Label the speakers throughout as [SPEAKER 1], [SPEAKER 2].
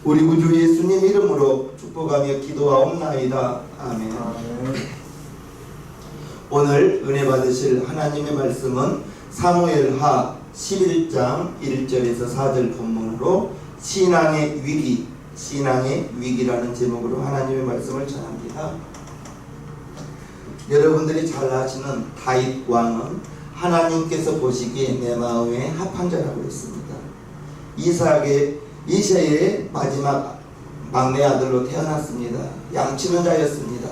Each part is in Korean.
[SPEAKER 1] 우리 구주 예수님 이름으로 축복하며 기도하옵나이다. 아멘. 오늘 은혜 받으실 하나님의 말씀은 사무엘하 11장 1절에서 4절 본문으로 신앙의 위기라는 제목으로 하나님의 말씀을 전합니다. 여러분들이 잘 아시는 다윗 왕은 하나님께서 보시기에 내 마음에 합한 자라고 했습니다. 이새의 마지막 막내 아들로 태어났습니다. 양치는 자였습니다.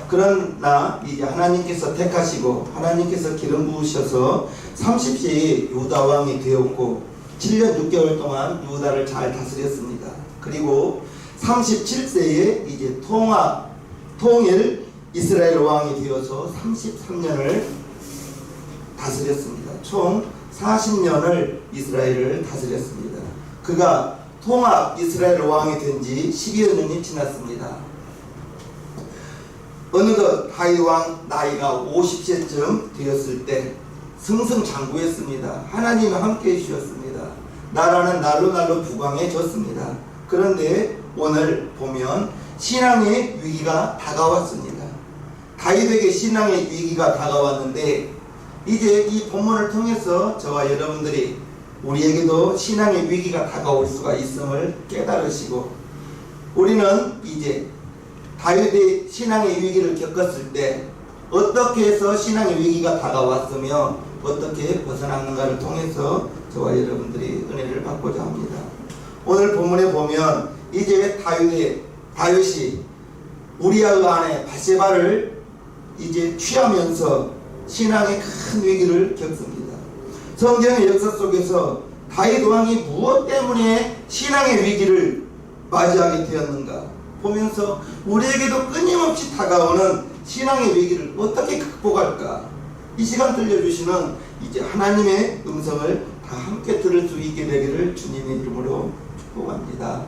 [SPEAKER 1] 그러나 이제 하나님께서 택하시고 하나님께서 기름 부으셔서 30세에 유다 왕이 되었고 7년 6개월 동안 유다를 잘 다스렸습니다. 그리고 37세에 이제 통일 이스라엘 왕이 되어서 33년을 다스렸습니다. 총 40년을 이스라엘을 다스렸습니다. 그가 통합 이스라엘 왕이 된 지 10여 년이 지났습니다. 어느덧 다윗 왕 나이가 50세쯤 되었을 때 승승장구했습니다. 하나님이 함께 해주셨습니다. 나라는 날로 부강해졌습니다. 그런데 오늘 보면 신앙의 위기가 다가왔습니다. 다윗에게 신앙의 위기가 다가왔는데 이제 이 본문을 통해서 저와 여러분들이 우리에게도 신앙의 위기가 다가올 수가 있음을 깨달으시고 우리는 이제 다윗의 신앙의 위기를 겪었을 때 어떻게 해서 신앙의 위기가 다가왔으며 어떻게 벗어났는가를 통해서 저와 여러분들이 은혜를 받고자 합니다. 오늘 본문에 보면 이제 다윗이 우리아의 아내 밧세바를 이제 취하면서 신앙의 큰 위기를 겪습니다. 성경의 역사 속에서 다윗 왕이 무엇 때문에 신앙의 위기를 맞이하게 되었는가 보면서 우리에게도 끊임없이 다가오는 신앙의 위기를 어떻게 극복할까, 이 시간 들려주시는 이제 하나님의 음성을 다 함께 들을 수 있게 되기를 주님의 이름으로 축복합니다.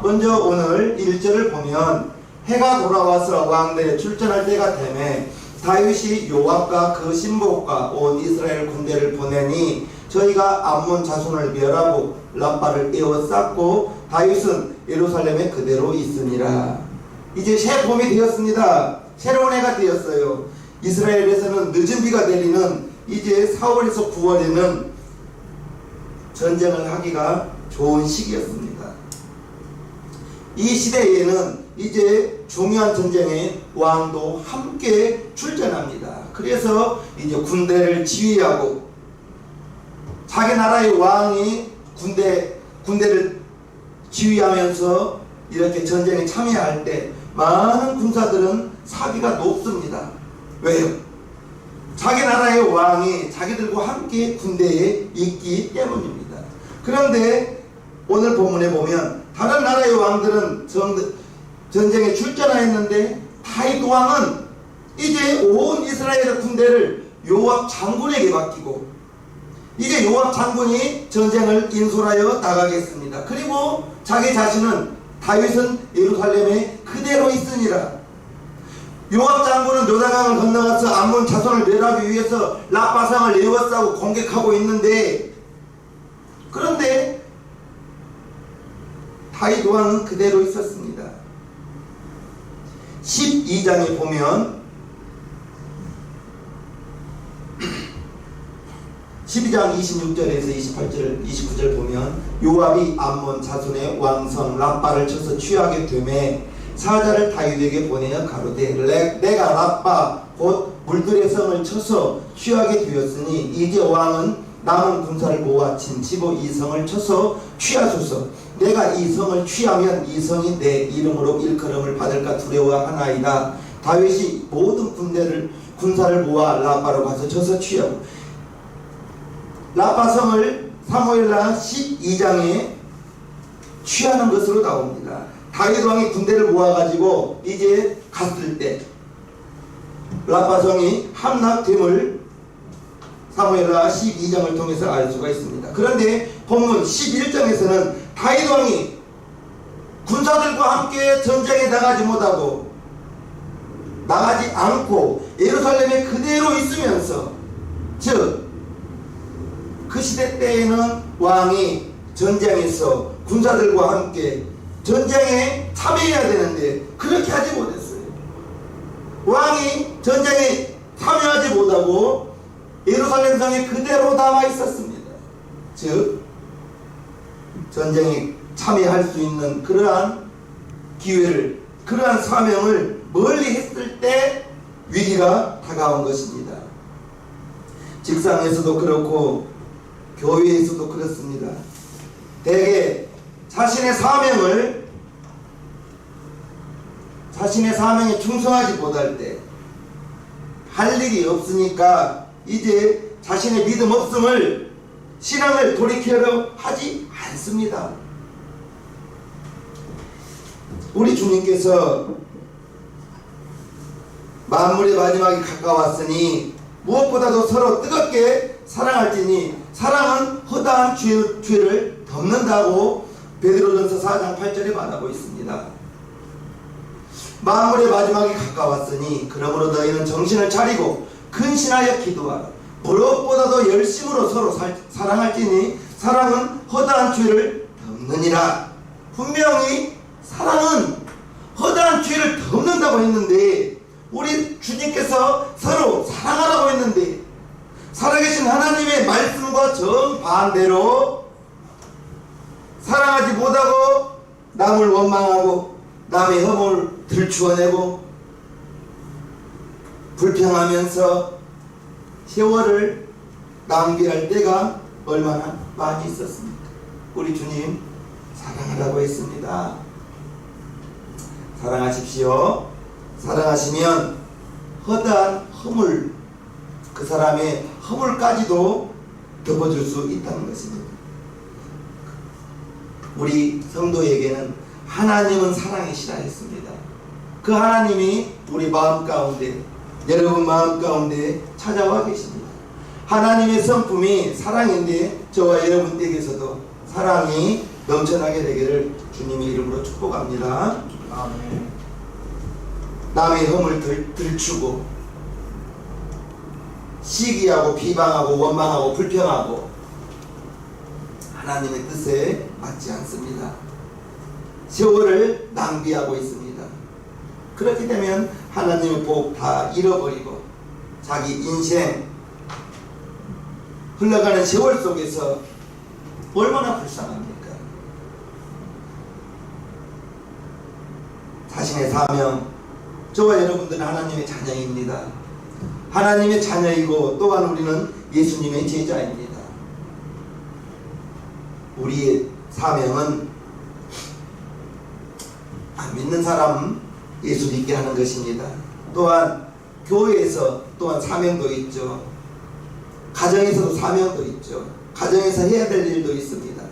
[SPEAKER 1] 먼저 오늘 1절을 보면 해가 돌아와서 왕들의 출전할 때가 되매 다윗이 요압과 그 신복과 온 이스라엘 군대를 보내니 저희가 암몬 자손을 멸하고 랍바를 에워쌌고 다윗은 예루살렘에 그대로 있으니라. 이제 새 봄이 되었습니다. 새로운 해가 되었어요. 이스라엘에서는 늦은 비가 내리는 이제 4월에서 9월에는 전쟁을 하기가 좋은 시기였습니다. 이 시대에는 이제 중요한 전쟁에 왕도 함께 출전합니다. 그래서 이제 군대를 지휘하고 자기 나라의 왕이 군대를 지휘하면서 이렇게 전쟁에 참여할 때 많은 군사들은 사기가 높습니다. 왜요? 자기 나라의 왕이 자기들과 함께 군대에 있기 때문입니다. 그런데 오늘 본문에 보면 다른 나라의 왕들은 전쟁에 출전하였는데 다윗 왕은 이제 온 이스라엘 군대를 요압 장군에게 맡기고 이제 요압 장군이 전쟁을 인솔하여 나가겠습니다. 그리고 자기 자신은 다윗은 예루살렘에 그대로 있으니라. 요압 장군은 요단강을 건너가서 암몬 자손을 멸하기 위해서 랍바상을 에워싸고 공격하고 있는데, 그런데 다윗 왕은 그대로 있었습니다. 12장에 보면 12장 26절에서 29절 보면 요압이 암몬 자손의 왕성 랍바를 쳐서 취하게 되매 사자를 다윗에게 보내어 가로되 내가 랍바 곧 물들의 성을 쳐서 취하게 되었으니 이제 왕은 남은 군사를 모아 진치고 이 성을 쳐서 취하소서. 내가 이 성을 취하면 이 성이 내 이름으로 일컬음을 받을까 두려워하나이다. 다윗이 모든 군사를 모아 랍바로 가서 쳐서 취하고, 랍바 성을 사무엘하 12장에 취하는 것으로 나옵니다. 다윗 왕이 군대를 모아가지고 이제 갔을 때 랍바 성이 함락됨을 사무엘하 12장을 통해서 알 수가 있습니다. 그런데 본문 11장에서는 다윗 왕이 군사들과 함께 전쟁에 나가지 않고 예루살렘에 그대로 있으면서, 즉 그 시대 때에는 왕이 전쟁에서 군사들과 함께 전쟁에 참여해야 되는데 그렇게 하지 못했어요. 왕이 전쟁에 참여하지 못하고 예루살렘 성에 그대로 남아 있었습니다. 즉 전쟁에 참여할 수 있는 그러한 기회를, 그러한 사명을 멀리 했을 때 위기가 다가온 것입니다. 직장에서도 그렇고 교회에서도 그렇습니다. 대개 자신의 사명에 충성하지 못할 때, 할 일이 없으니까 이제 자신의 믿음 없음을, 신앙을 돌이키려 하지 않습니다. 우리 주님께서 만물의 마지막이 가까웠으니 무엇보다도 서로 뜨겁게 사랑할지니 사랑은 허다한 죄를 덮는다고 베드로전서 4장 8절에 말하고 있습니다. 만물의 마지막이 가까웠으니 그러므로 너희는 정신을 차리고 근신하여 기도하라. 무엇보다도 열심으로 서로 사랑할지니 사랑은 허다한 죄를 덮느니라. 분명히 사랑은 허다한 죄를 덮는다고 했는데, 우리 주님께서 서로 사랑하라고 했는데 살아계신 하나님의 말씀과 정반대로 사랑하지 못하고 남을 원망하고 남의 허물을 들추어내고 불평하면서 세월을 낭비할 때가 얼마나 많이 있었습니까? 우리 주님 사랑하라고 했습니다. 사랑하십시오. 사랑하시면 허다한 허물, 그 사람의 허물까지도 덮어줄 수 있다는 것입니다. 우리 성도에게는 하나님은 사랑이시라 했습니다. 그 하나님이 우리 마음 가운데, 여러분 마음 가운데 찾아와 계십니다. 하나님의 성품이 사랑인데 저와 여러분에게서도 사랑이 넘쳐나게 되기를 주님의 이름으로 축복합니다. 아멘. 남의 허물 들추고 시기하고 비방하고 원망하고 불평하고 하나님의 뜻에 맞지 않습니다. 세월을 낭비하고 있습니다. 그렇게 되면 하나님의 복 다 잃어버리고 자기 인생 흘러가는 세월 속에서 얼마나 불쌍합니까? 자신의 사명, 저와 여러분들은 하나님의 자녀입니다. 하나님의 자녀이고 또한 우리는 예수님의 제자입니다. 우리의 사명은 안 믿는 사람 예수 믿게 하는 것입니다. 또한 교회에서 또한 사명도 있죠. 가정에서도 사명도 있죠. 가정에서 해야 될 일도 있습니다.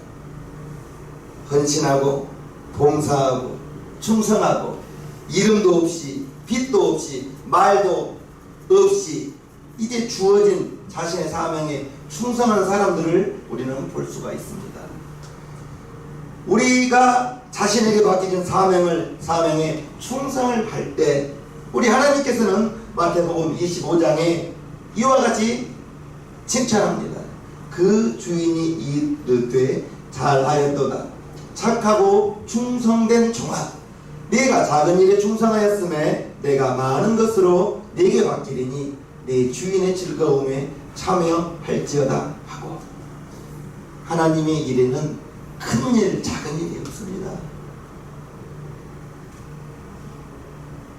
[SPEAKER 1] 헌신하고 봉사하고 충성하고 이름도 없이 빛도 없이 말도 없이 이제 주어진 자신의 사명에 충성하는 사람들을 우리는 볼 수가 있습니다. 우리가 자신에게 맡겨진 사명에 충성을 할 때 우리 하나님께서는 마태복음 25장에 이와 같이 칭찬합니다. 그 주인이 이르되 잘하였도다. 착하고 충성된 종아, 네가 작은 일에 충성하였음에 내가 많은 것으로 네게 맡기리니 네 주인의 즐거움에 참여할지어다 하고, 하나님의 일에는 큰 일, 작은 일이 없습니다.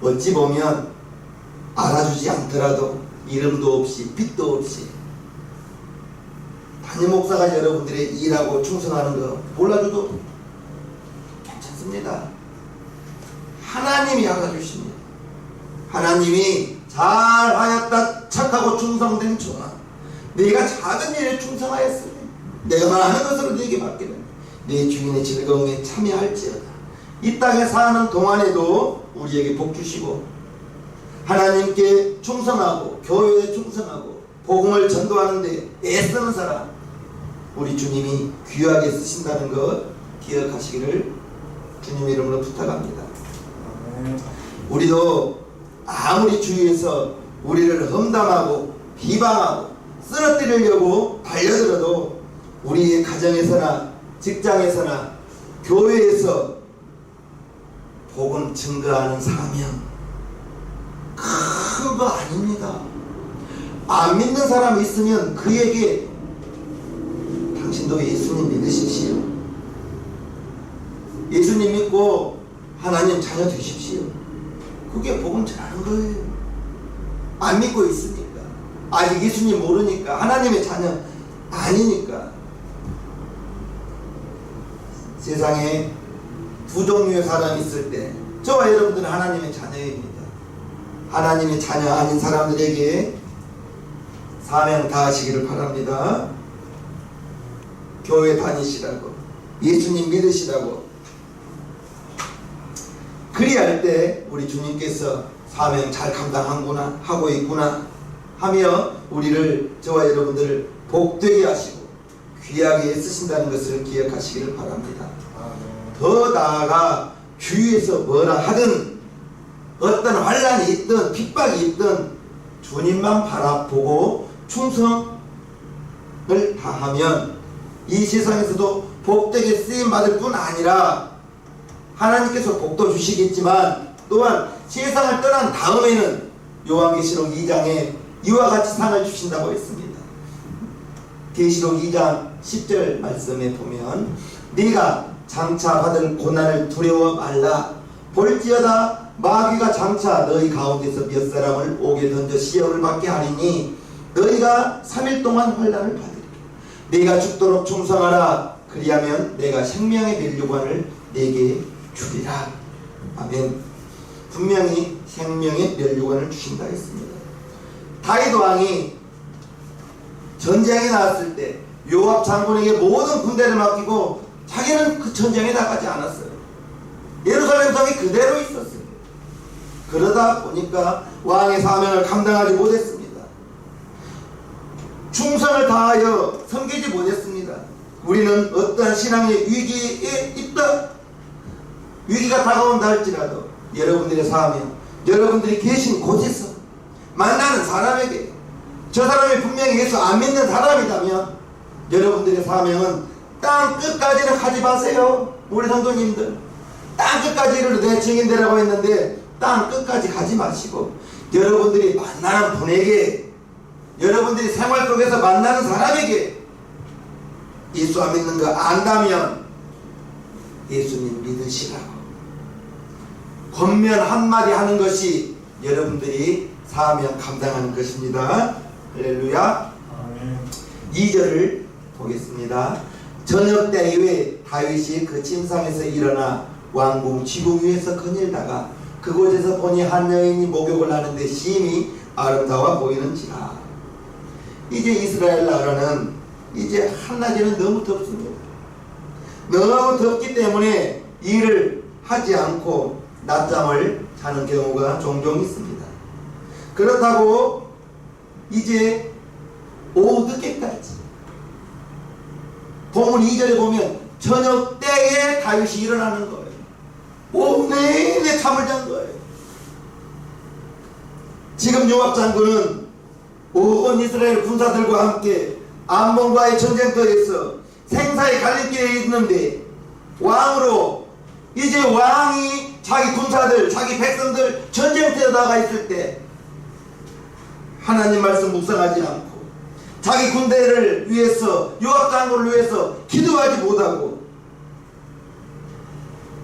[SPEAKER 1] 어찌 보면 알아주지 않더라도 이름도 없이 빛도 없이 담임 목사가 여러분들의 일하고 충성하는 거 몰라줘도 괜찮습니다. 하나님이 알아주십니다. 하나님이 잘하였다 착하고 충성된 종아, 네가 작은 일에 충성하였으니 내가 많은 것으로 네게 맡기는 네 주인의 즐거움에 참여할지어다. 이 땅에 사는 동안에도 우리에게 복 주시고 하나님께 충성하고 교회에 충성하고 복음을 전도하는 데 애쓰는 사람 우리 주님이 귀하게 쓰신다는 것 기억하시기를 주님의 이름으로 부탁합니다. 우리도 아무리 주위에서 우리를 험담하고 비방하고 쓰러뜨리려고 달려들어도 우리의 가정에서나 직장에서나 교회에서 복음 증거하는 사명 큰 거 아닙니다. 안 믿는 사람이 있으면 그에게 당신도 예수님 믿으십시오. 예수님 믿고 하나님 자녀 되십시오. 그게 복음 전하는 거예요. 안 믿고 있으니까, 아직 예수님 모르니까, 하나님의 자녀 아니니까. 세상에 두 종류의 사람이 있을 때 저와 여러분들은 하나님의 자녀입니다. 하나님의 자녀 아닌 사람들에게 사명 다하시기를 바랍니다. 교회 다니시라고, 예수님 믿으시라고. 그리할 때 우리 주님께서 사명 잘 감당하구나, 하고 있구나 하며 우리를, 저와 여러분들을 복되게 하시고 귀하게 쓰신다는 것을 기억하시기를 바랍니다. 더 나아가 주위에서 뭐라 하든, 어떤 환란이 있든 핍박이 있든 주님만 바라보고 충성을 다하면 이 세상에서도 복되게 쓰임받을 뿐 아니라 하나님께서 복도 주시겠지만 또한 세상을 떠난 다음에는 요한계시록 2장에 이와 같이 상을 주신다고 했습니다. 계시록 2장 10절 말씀에 보면 네가 장차 받을 고난을 두려워 말라. 볼지어다 마귀가 장차 너희 가운데서 몇 사람을 옥에 던져 시험을 받게 하리니 너희가 3일 동안 환난을 받으리라. 네가 죽도록 충성하라. 그리하면 내가 생명의 면류관을 네게 주리라. 아멘. 분명히 생명의 면류관을 주신다 했습니다. 다윗 왕이 전쟁에 나왔을 때 요압 장군에게 모든 군대를 맡기고 자기는 그 전쟁에 나가지 않았어요. 예루살렘 성이 그대로 있었어요. 그러다 보니까 왕의 사명을 감당하지 못했습니다. 충성을 다하여 섬기지 못했습니다. 우리는 어떠한 신앙의 위기에 있다, 위기가 다가온다 할지라도 여러분들의 사명, 여러분들이 계신 곳에서 만나는 사람에게, 저 사람이 분명히 예수 안 믿는 사람이라면 여러분들의 사명은 땅 끝까지는 가지 마세요. 우리 성도님들, 땅 끝까지 이르러 내 증인되라고 했는데 땅 끝까지 가지 마시고 여러분들이 만나는 분에게, 여러분들이 생활 속에서 만나는 사람에게 예수 안 믿는 거 안다면 예수님 믿으시라고 권면 한마디 하는 것이 여러분들이 사명 감당하는 것입니다. 할렐루야. 2절을 보겠습니다. 저녁 때 이후에 다윗이 그 침상에서 일어나 왕궁 지붕 위에서 거닐다가 그곳에서 보니 한 여인이 목욕을 하는데 심히 아름다워 보이는지라. 이제 이스라엘 나라는 이제 한낮에는 너무 덥습니다. 너무 덥기 때문에 일을 하지 않고 낮잠을 자는 경우가 종종 있습니다. 그렇다고 이제 오후 늦게까지, 본문 2절에 보면 저녁 때에 다윗이 일어나는 거예요. 오후 내내 잠을 잔 거예요. 지금 요압 장군은 온 이스라엘 군사들과 함께 암몬과의 전쟁터에서 생사의 갈림길에 있는데, 왕으로 이제 왕이 자기 군사들, 자기 백성들 전쟁터에 나가 있을 때 하나님 말씀 묵상하지 않고 자기 군대를 위해서, 요압 장군을 위해서 기도하지 못하고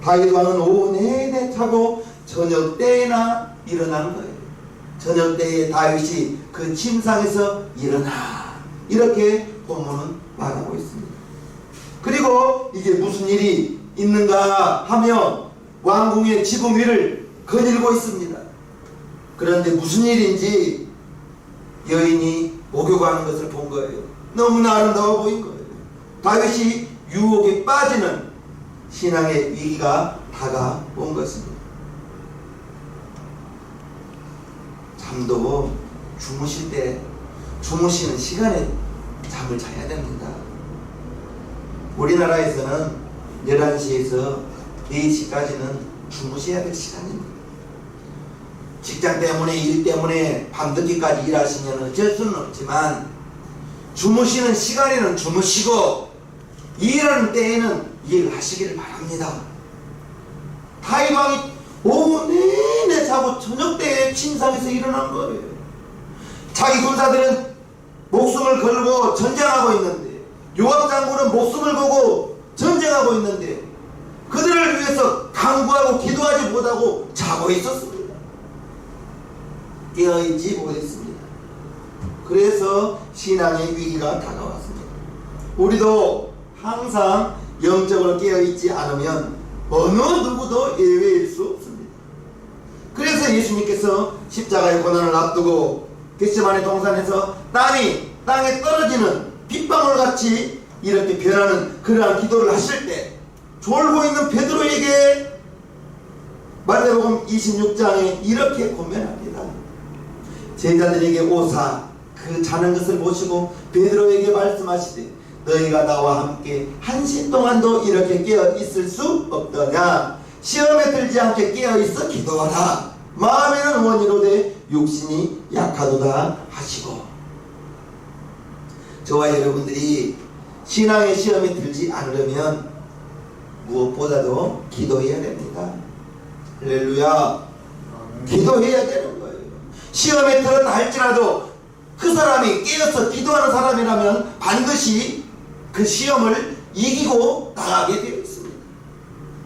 [SPEAKER 1] 다윗 왕은 오후 내내 자고 저녁 때나 일어난 거예요. 저녁 때에 다윗이 그 침상에서 일어나, 이렇게 본문은 말하고 있습니다. 그리고 이게 무슨 일이 있는가 하며 왕궁의 지붕 위를 거닐고 있습니다. 그런데 무슨 일인지 여인이 목욕하는 것을 본 거예요. 너무나 아름다워 보인 거예요. 다윗이 유혹에 빠지는 신앙의 위기가 다가온 것입니다. 잠도 주무실 때 주무시는 시간에 잠을 자야 됩니다. 우리나라에서는 11시에서 4시까지는 주무셔야 될 시간입니다. 직장 때문에, 일 때문에 밤늦게까지 일하시면 어쩔 수는 없지만 주무시는 시간에는 주무시고 일하는 때에는 이해를 하시기를 바랍니다. 다윗 왕이 오후 내내 자고 저녁 때에 침상에서 일어난 거예요. 자기 군사들은 목숨을 걸고 전쟁하고 있는데, 요압 장군은 목숨을 걸고 전쟁하고 있는데 그들을 위해서 간구하고 기도하지 못하고 자고 있었습니다. 깨어있지 못했습니다. 그래서 신앙의 위기가 다가왔습니다. 우리도 항상 영적으로 깨어있지 않으면 어느 누구도 예외일 수 없습니다. 그래서 예수님께서 십자가의 고난을 앞두고 겟세마네 동산에서 땀이 땅에 떨어지는 빗방울같이 이렇게 변하는 그러한 기도를 하실 때 졸고 있는 베드로에게 마태복음 26장에 이렇게 고면합니다. 제자들에게 오사 그 자는 것을 보시고 베드로에게 말씀하시되 너희가 나와 함께 한시 동안도 이렇게 깨어 있을 수 없더냐. 시험에 들지 않게 깨어 있어 기도하라. 마음에는 원이로되 육신이 약하도다 하시고. 저와 여러분들이 신앙의 시험에 들지 않으려면 무엇보다도 기도해야 됩니다. 할렐루야. 기도해야 되는 거예요. 시험에 들었다 할지라도 그 사람이 깨어서 기도하는 사람이라면 반드시 그 시험을 이기고 나가게 되어 있습니다.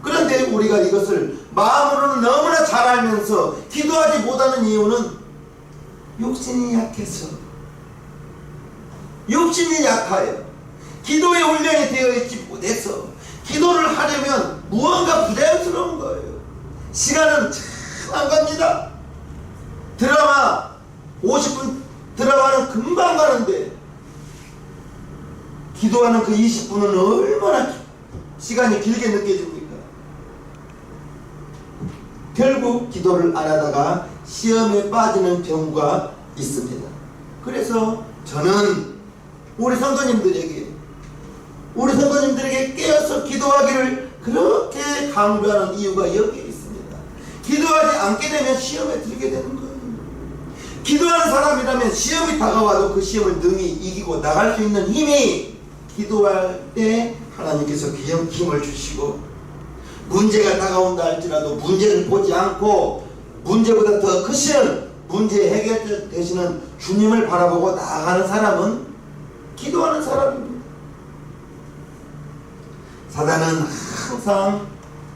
[SPEAKER 1] 그런데 우리가 이것을 마음으로는 너무나 잘 알면서 기도하지 못하는 이유는 육신이 약해서, 육신이 약하여 기도의 훈련이 되어 있지 못해서 기도를 하려면 무언가 부자연스러운 거예요. 시간은 참 안 갑니다. 드라마 50분 드라마는 금방 가는데 기도하는 그 20분은 얼마나 시간이 길게 느껴집니까? 결국 기도를 안 하다가 시험에 빠지는 경우가 있습니다. 그래서 저는 우리 성도님들에게 깨어서 기도하기를 그렇게 강조하는 이유가 여기에 있습니다. 기도하지 않게 되면 시험에 들게 되는 거예요. 기도하는 사람이라면 시험이 다가와도 그 시험을 능히 이기고 나갈 수 있는 힘이 기도할 때 하나님께서 힘을 주시고, 문제가 다가온다 할지라도 문제를 보지 않고 문제보다 더 크신 문제 해결 되시는 주님을 바라보고 나아가는 사람은 기도하는 사람입니다. 사단은 항상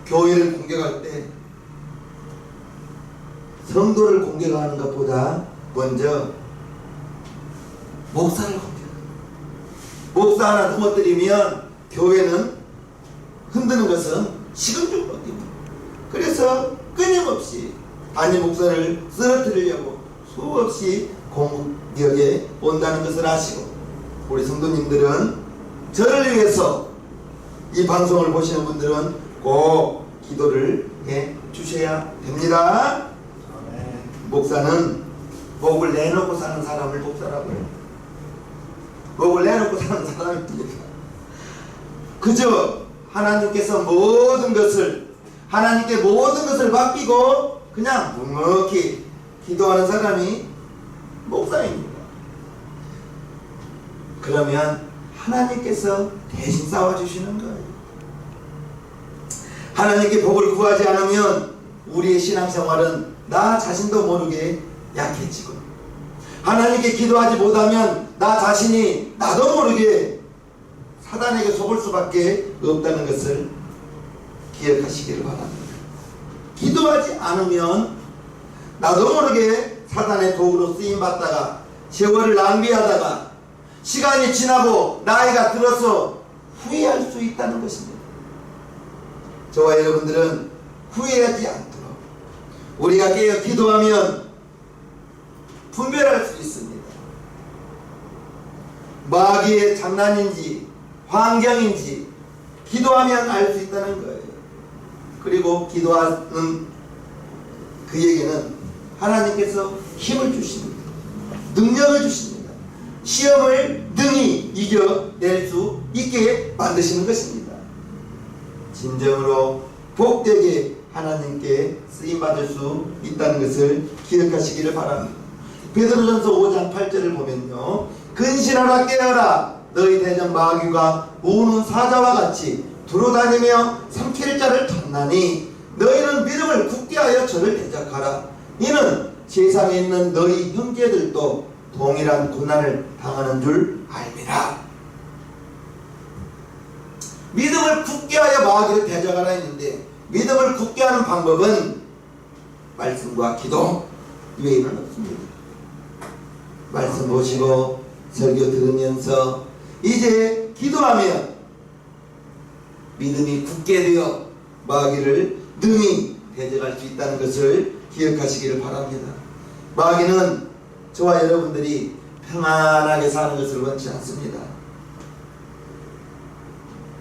[SPEAKER 1] 교회를 공격할 때 성도를 공격하는 것보다 먼저 목사를 공격합니다. 목사 하나 넘어뜨리면 교회는 흔드는 것은 식은죽먹입니다. 그래서 끊임없이 단임 목사를 쓰러뜨리려고 수없이 공격에 온다는 것을 아시고, 우리 성도님들은 저를 위해서 이 방송을 보시는 분들은 꼭 기도를 해 주셔야 됩니다. 목사는 목을 내놓고 사는 사람을 목사라고 해요. 목을 내놓고 사는 사람입니다. 그저 하나님께서 하나님께 모든 것을 맡기고 그냥 묵묵히 기도하는 사람이 목사입니다. 그러면 하나님께서 대신 싸워주시는 거예요. 하나님께 복을 구하지 않으면 우리의 신앙생활은 나 자신도 모르게 약해지고, 하나님께 기도하지 못하면 나 자신이 나도 모르게 사단에게 속을 수밖에 없다는 것을 기억하시기를 바랍니다. 기도하지 않으면 나도 모르게 사단의 도구로 쓰임받다가 세월을 낭비하다가 시간이 지나고 나이가 들어서 후회할 수 있다는 것입니다. 저와 여러분들은 후회하지 않도록 우리가 깨어 기도하면 분별할 수 있습니다. 마귀의 장난인지 환경인지 기도하면 알 수 있다는 거예요. 그리고 기도하는 그에게는 하나님께서 힘을 주십니다. 능력을 주십니다. 시험을 능히 이겨낼 수 있게 만드시는 것입니다. 진정으로 복되게 하나님께 쓰임받을 수 있다는 것을 기억하시기를 바랍니다. 베드로전서 5장 8절을 보면요, 근신하라 깨어라 너희 대적 마귀가 우는 사자와 같이 두루다니며 삼킬 자를 찾나니 너희는 믿음을 굳게 하여 저를 대적하라. 이는 세상에 있는 너희 형제들도 동일한 고난을 당하는 줄 알미라. 믿음을 굳게 하여 마귀를 대적하라 했는데, 믿음을 굳게 하는 방법은 말씀과 기도 외에는 없습니다. 말씀 보시고 설교 들으면서 이제 기도하면 믿음이 굳게 되어 마귀를 능히 대적할 수 있다는 것을 기억하시기를 바랍니다. 마귀는 저와 여러분들이 평안하게 사는 것을 원치 않습니다.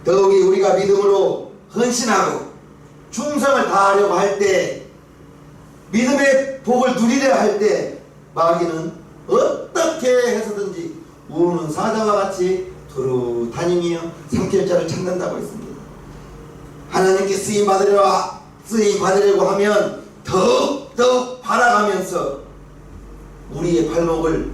[SPEAKER 1] 더욱이 우리가 믿음으로 헌신하고 충성을 다하려고 할 때, 믿음의 복을 누리려 할 때 마귀는 어떻게 해서든지 우는 사자와 같이 두루 다니며 삼킬 자를 찾는다고 했습니다. 하나님께 쓰임 받으려고 하면 더욱 바라가면서 우리의 발목을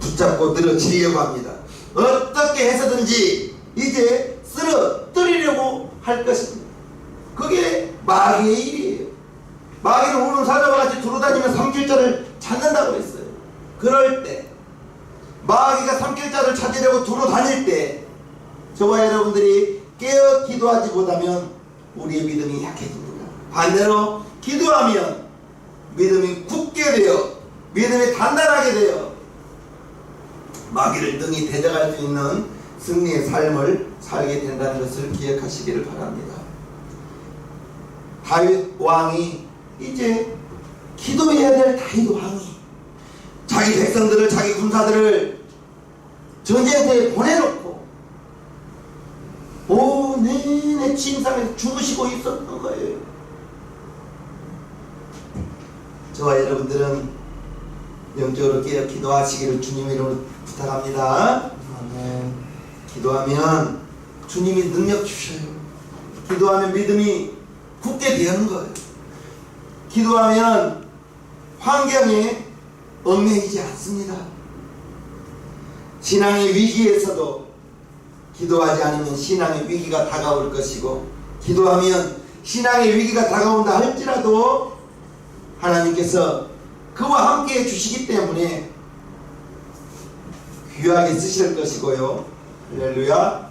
[SPEAKER 1] 붙잡고 늘어지려고 합니다. 어떻게 해서든지 이제 쓰러뜨리려고 할 것입니다. 그게 마귀의 일이에요. 마귀는 우는 사자와 같이 두루다니며 삼킬 자를 찾는다고 했어요. 그럴 때 마귀가 삼킬 자를 찾으려고 두루다닐 때 저와 여러분들이 깨어 기도하지 못하면 우리의 믿음이 약해집니다. 반대로 기도하면 믿음이 굳게 되어 믿음이 단단하게 되어 마귀를 능히 대적할 수 있는 승리의 삶을 살게 된다는 것을 기억하시기를 바랍니다. 다윗 왕이 이제 기도해야 될 다윗 왕이 자기 백성들을, 자기 군사들을 전쟁터에 보내놓고 내내 침상에서 주무시고 있었던 거예요. 저와 여러분들은 영적으로 깨어 기도하시기를 주님의 이름으로 부탁합니다. 아멘. 기도하면 주님이 능력 주셔요. 기도하면 믿음이 굳게 되는 거예요. 기도하면 환경에 얽매이지 않습니다. 신앙의 위기에서도 기도하지 않으면 신앙의 위기가 다가올 것이고, 기도하면 신앙의 위기가 다가온다 할지라도 하나님께서 그와 함께 해주시기 때문에 귀하게 쓰실 것이고요. 할렐루야.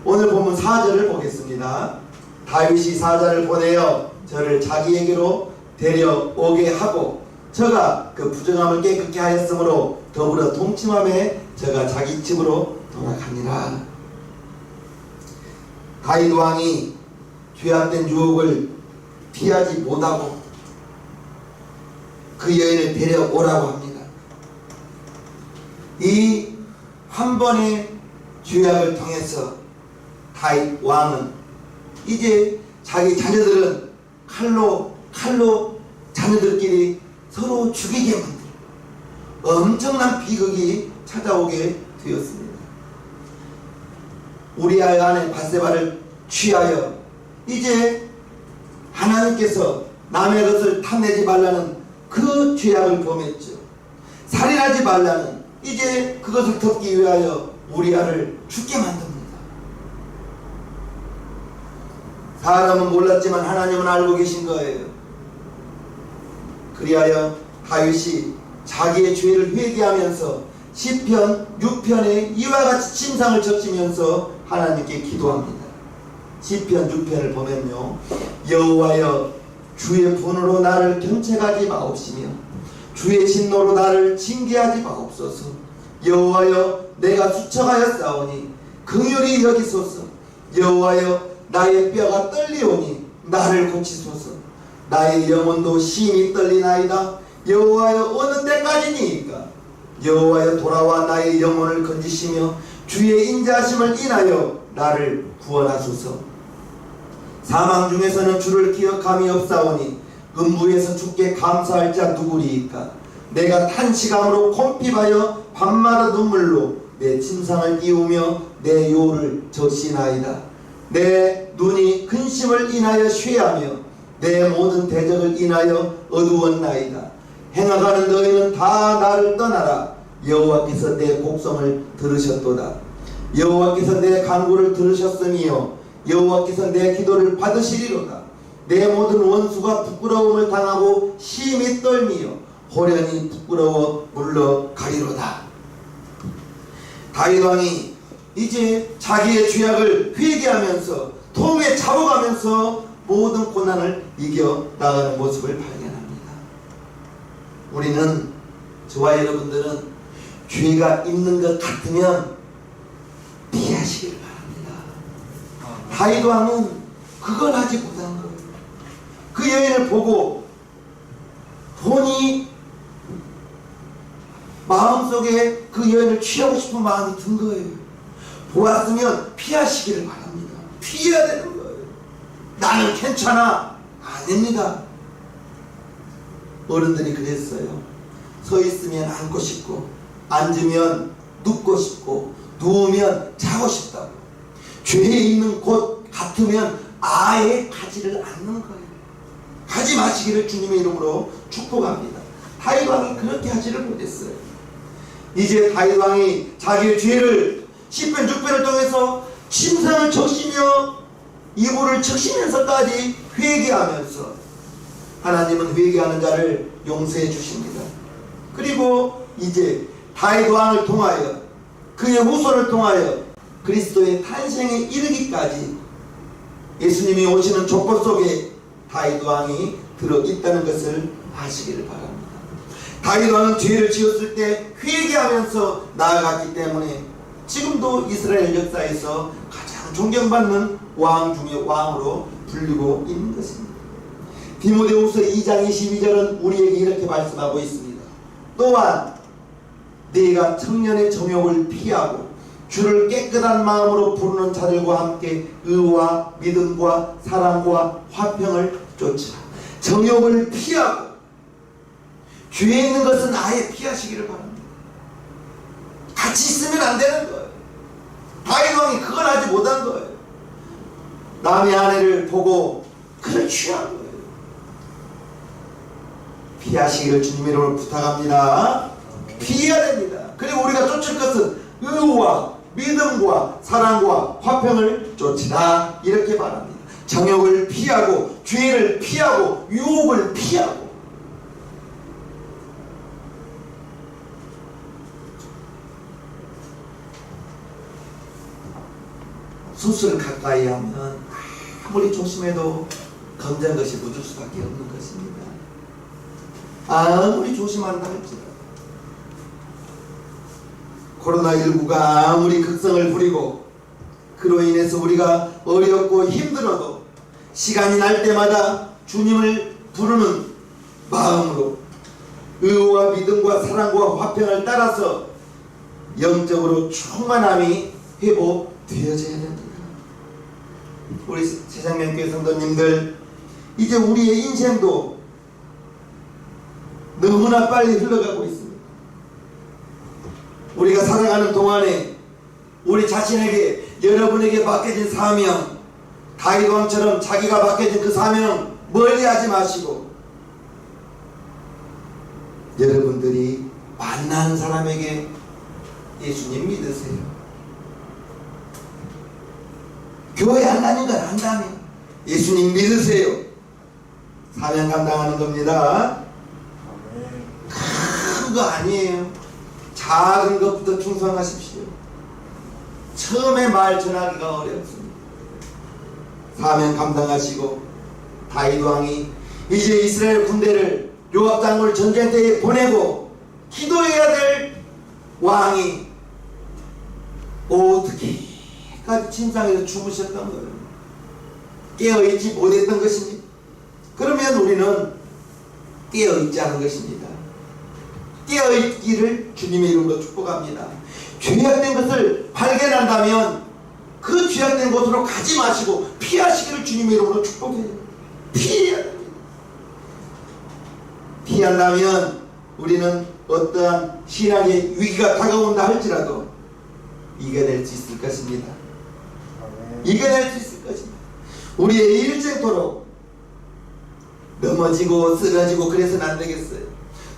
[SPEAKER 1] 오늘 본문 4절을 보겠습니다. 다윗이 사자를 보내어 저를 자기에게로 데려오게 하고 저가 그 부정함을 깨끗게 하였으므로 더불어 동침함에 저가 자기 집으로 돌아가니라. 다윗 왕이 죄악된 유혹을 피하지 못하고 그 여인을 데려오라고 합니다. 이 한 번의 죄악을 통해서 다윗 왕은 이제 자기 자녀들은 칼로 자녀들끼리 서로 죽이게 만들고 엄청난 비극이 찾아오게 되었습니다. 우리아의 아내 밧세바를 취하여 이제 하나님께서 남의 것을 탐내지 말라는 그 죄악을 범했죠. 살인하지 말라는, 이제 그것을 덮기 위하여 우리아를 죽게 만듭니다. 사람은 몰랐지만 하나님은 알고 계신 거예요. 그리하여 다윗이 자기의 죄를 회개하면서 시편 6편에 이와 같이 침상을 적시면서 하나님께 기도합니다. 시편 6편을 보면요, 여호와여 주의 분으로 나를 경책하지 마옵시며 주의 진노로 나를 징계하지 마옵소서. 여호와여 내가 수척하여 싸우니 긍휼히 여기소서. 여호와여 나의 뼈가 떨리오니 나를 고치소서. 나의 영혼도 심히 떨리나이다. 여호와여 어느 때까지니이까. 여호와여 돌아와 나의 영혼을 건지시며 주의 인자하심을 인하여 나를 구원하소서. 사망 중에서는 주를 기억함이 없사오니 음부에서 주께 감사할 자 누구리이까. 내가 탄식함으로 콤핍하여 밤마다 눈물로 내 침상을 띄우며 내 요를 적시나이다. 내 눈이 근심을 인하여 쇠하며 내 모든 대적을 인하여 어두웠나이다. 행하가는 너희는 다 나를 떠나라. 여호와께서 내 곡성을 들으셨도다. 여호와께서 내 간구를 들으셨으며 여호와께서 내 기도를 받으시리로다. 내 모든 원수가 부끄러움을 당하고 심히 떨미며 호련히 부끄러워 물러가리로다. 다윗 왕이 이제 자기의 죄악을 회개하면서 통에 잡아가면서 모든 고난을 이겨 나가는 모습을 발견합니다. 우리는, 저와 여러분들은 죄가 있는 것 같으면 피하시길 바랍니다. 다윗 왕은 그걸 하지 못한 거예요. 그 여인을 보고 본인이 마음속에 그 여인을 취하고 싶은 마음이 든 거예요. 보았으면 피하시기를 바랍니다. 피해야 되는 거예요. 나는 괜찮아. 아닙니다. 어른들이 그랬어요. 서 있으면 앉고 싶고, 앉으면 눕고 싶고, 누우면 자고 싶다고. 죄에 있는 곳 같으면 아예 가지를 않는 거예요. 가지 마시기를 주님의 이름으로 축복합니다. 다윗 왕이 그렇게 하지를 못했어요. 이제 다윗 왕이 자기의 죄를 10편 6편을 통해서 침상을 적시며 이불을 적시면서까지 회개하면서 하나님은 회개하는 자를 용서해 주십니다. 그리고 이제 다윗 왕을 통하여 그의 후손을 통하여 그리스도의 탄생에 이르기까지 예수님이 오시는 조건 속에 다윗 왕이 들어있다는 것을 아시기를 바랍니다. 다윗 왕은 죄를 지었을 때 회개하면서 나아갔기 때문에 지금도 이스라엘 역사에서 가장 존경받는 왕 중의 왕으로 불리고 있는 것입니다. 디모데후서 2장 22절은 우리에게 이렇게 말씀하고 있습니다. 또한 네가 청년의 정욕을 피하고 주를 깨끗한 마음으로 부르는 자들과 함께 의와 믿음과 사랑과 화평을 쫓으라. 정욕을 피하고, 죄에 있는 것은 아예 피하시기를 바랍니다. 같이 있으면 안 되는 거예요. 다윗 왕이 그걸 하지 못한 거예요. 남의 아내를 보고 그를 취한 거예요. 피하시기를 주님의 이름으로 부탁합니다. 피해야 됩니다. 그리고 우리가 쫓을 것은 의와 믿음과 사랑과 화평을 쫓으라, 이렇게 말합니다. 정욕을 피하고, 죄를 피하고, 유혹을 피하고. 수술을 가까이 하면 아무리 조심해도 검정한 것이 묻을 수밖에 없는 것입니다. 아무리 조심한다 할지라도 코로나19가 아무리 극성을 부리고 그로 인해서 우리가 어렵고 힘들어도 시간이 날 때마다 주님을 부르는 마음으로 의와 믿음과 사랑과 화평을 따라서 영적으로 충만함이 회복되어져야 됩니다. 우리 세상명교회 성도님들, 이제 우리의 인생도 너무나 빨리 흘러가고 있습니다. 우리가 살아가는 동안에 우리 자신에게, 여러분에게 맡겨진 사명, 다윗 왕처럼 자기가 맡겨진 그 사명 멀리하지 마시고, 여러분들이 만나는 사람에게 예수님 믿으세요. 교회 안 다닌 건 안다면 예수님 믿으세요. 사명 감당하는 겁니다. 큰 거 아니에요. 작은 것부터 충성하십시오. 처음에 말 전하기가 어렵습니다. 사명 감당하시고, 다윗 왕이 이제 이스라엘 군대를 요압 장군을 전쟁터에 보내고 기도해야 될 왕이 어떻게까지 침상에서 주무셨던 거예요. 깨어있지 못했던 것입니다. 그러면 우리는 깨어있지 않은 것입니다. 깨어있기를 주님의 이름으로 축복합니다. 죄악된 것을 발견한다면 그 죄악된 곳으로 가지 마시고 피하시기를 주님의 이름으로 축복해요. 피해야 됩니다. 피한다면 우리는 어떠한 신앙의 위기가 다가온다 할지라도 이겨낼 수 있을 것입니다. 이겨낼 수 있을 것입니다. 우리의 일생토록 넘어지고 쓰러지고 그래서는 안 되겠어요.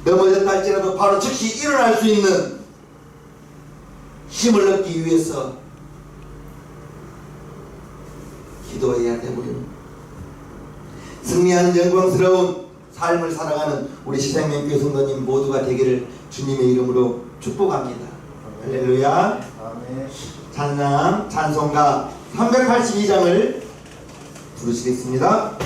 [SPEAKER 1] 넘어졌다 할지라도 바로 즉시 일어날 수 있는 힘을 얻기 위해서 기도해야 되고요. 승리하는 영광스러운 삶을 살아가는 우리 시생명교회 성도님 모두가 되기를 주님의 이름으로 축복합니다. 할렐루야. 찬양 찬송가 382장을 부르시겠습니다.